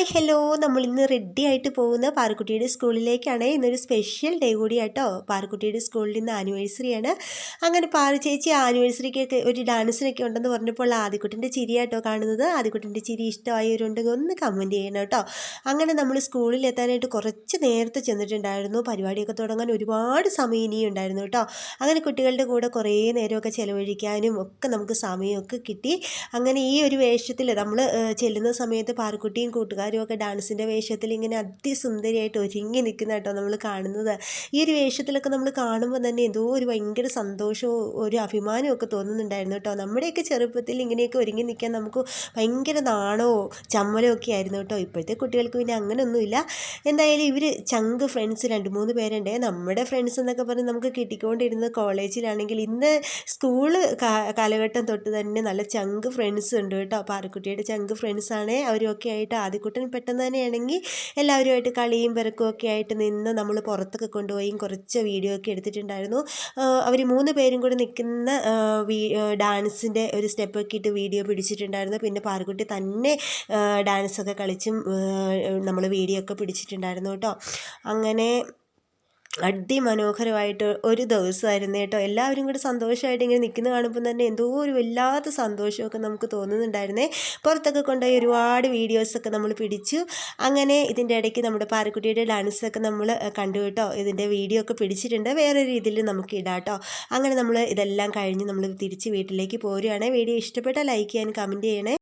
Hi hello നമ്മളിന്ന് ready ആയിട്ട് പോകുന്ന പാറുക്കുട്ടിയുടെ സ്കൂളിലേക്കാണ്. ഇന്നൊരു സ്പെഷ്യൽ ഡേ കൂടിയാട്ടോ. പാറുക്കുട്ടിയുടെ സ്കൂളിൽ ഇന്ന് ആനിവേഴ്സറിയാണ്. അങ്ങനെ പാറു ചേച്ചി ആനിവേഴ്സറിക്കൊക്കെ ഒരു ഡാൻസിനൊക്കെ ഉണ്ടെന്ന് പറഞ്ഞപ്പോൾ ആദിക്കുട്ടിൻ്റെ ചിരിയാട്ടോ കാണുന്നത്. ആദിക്കുട്ടിൻ്റെ ചിരി ഇഷ്ടമായവരുണ്ടെങ്കിൽ ഒന്ന് കമൻറ്റ് ചെയ്യണം കേട്ടോ. അങ്ങനെ നമ്മൾ സ്കൂളിൽ എത്താനായിട്ട് കുറച്ച് നേരത്തെ ചെന്നിട്ടുണ്ടായിരുന്നു. പരിപാടിയൊക്കെ തുടങ്ങാൻ ഒരുപാട് സമയം ഇനിയും ഉണ്ടായിരുന്നു കേട്ടോ. അങ്ങനെ കുട്ടികളുടെ കൂടെ കുറേ നേരമൊക്കെ ചിലവഴിക്കാനും ഒക്കെ നമുക്ക് സമയമൊക്കെ കിട്ടി. അങ്ങനെ ഈ ഒരു വേഷത്തിൽ നമ്മൾ ചെല്ലുന്ന സമയത്ത് പാറുക്കുട്ടിയും കൂട്ടുകാരും ഒക്കെ ഡാൻസിൻ്റെ വേഷത്തിൽ ഇങ്ങനെ അതിസുന്ദരിയായിട്ട് ഒരുങ്ങി നിൽക്കുന്ന കേട്ടോ നമ്മൾ കാണുന്നത്. ഈ ഒരു വേഷത്തിലൊക്കെ നമ്മൾ കാണുമ്പോൾ തന്നെ എന്തോ ഒരു ഭയങ്കര സന്തോഷവും ഒരു അഭിമാനവും ഒക്കെ തോന്നുന്നുണ്ടായിരുന്നു കേട്ടോ. നമ്മുടെയൊക്കെ ചെറുപ്പത്തിൽ ഇങ്ങനെയൊക്കെ ഒരുങ്ങി നിൽക്കാൻ നമുക്ക് ഭയങ്കര നാണമോ ചമ്മലോ ഒക്കെ ആയിരുന്നു കേട്ടോ. ഇപ്പോഴത്തെ കുട്ടികൾക്ക് പിന്നെ അങ്ങനെയൊന്നുമില്ല. എന്തായാലും ഇവർ ചങ്ക് ഫ്രണ്ട്സ് 2-3 പേരുണ്ട്. നമ്മുടെ ഫ്രണ്ട്സ് എന്നൊക്കെ പറഞ്ഞ് നമുക്ക് കിട്ടിക്കൊണ്ടിരുന്നത് കോളേജിലാണെങ്കിൽ ഇന്ന് സ്കൂള് കാലഘട്ടം തൊട്ട് തന്നെ നല്ല ചങ്ക് ഫ്രണ്ട്സ് ഉണ്ട് കേട്ടോ. പാറുക്കുട്ടിയുടെ ചങ്ക് ഫ്രണ്ട്സാണ്. അവരൊക്കെ ആയിട്ട് ആദ്യക്കുട്ടൻ പെട്ടെന്ന് തന്നെയാണെങ്കിൽ എല്ലാവരുമായിട്ട് കളിയും പെറുക്കും ഒക്കെ ആയിട്ട് നിന്ന് നമ്മൾ പുറത്തൊക്കെ കൊണ്ടുപോയി കുറച്ച് വീഡിയോ ഒക്കെ എടുത്തിട്ടുണ്ടായിരുന്നു. അവർ 3 പേരും കൂടെ നിൽക്കുന്ന ഡാൻസിൻ്റെ ഒരു സ്റ്റെപ്പൊക്കെ ഇട്ട് വീഡിയോ പിടിച്ചിട്ടുണ്ടായിരുന്നു. പിന്നെ പാറുക്കുട്ടി തന്നെ ഡാൻസൊക്കെ കളിച്ചും നമ്മൾ വീഡിയോ ഒക്കെ പിടിച്ചിട്ടുണ്ടായിരുന്നു കേട്ടോ. അങ്ങനെ അതിമനോഹരമായിട്ട് ഒരു ദിവസമായിരുന്നു കേട്ടോ. എല്ലാവരും കൂടി സന്തോഷമായിട്ട് ഇങ്ങനെ നിൽക്കുന്ന കാണുമ്പോൾ തന്നെ എന്തോ ഒരു വല്ലാത്ത സന്തോഷമൊക്കെ നമുക്ക് തോന്നുന്നുണ്ടായിരുന്നേ. പുറത്തൊക്കെ കൊണ്ടുപോയി ഒരുപാട് വീഡിയോസൊക്കെ നമ്മൾ പിടിച്ചു. അങ്ങനെ ഇതിൻ്റെ ഇടയ്ക്ക് നമ്മുടെ പാറുക്കുട്ടിയുടെ ഡാൻസൊക്കെ നമ്മൾ കണ്ടു കേട്ടോ. ഇതിൻ്റെ വീഡിയോ ഒക്കെ പിടിച്ചിട്ടുണ്ട്. വേറെ രീതിയിൽ നമുക്ക് ഇടാം കേട്ടോ. അങ്ങനെ നമ്മൾ ഇതെല്ലാം കഴിഞ്ഞ് നമ്മൾ തിരിച്ച് വീട്ടിലേക്ക് പോരുകയാണ്. വീഡിയോ ഇഷ്ടപ്പെട്ടാൽ ലൈക്ക് ചെയ്യാൻ കമൻറ്റ് ചെയ്യണേ.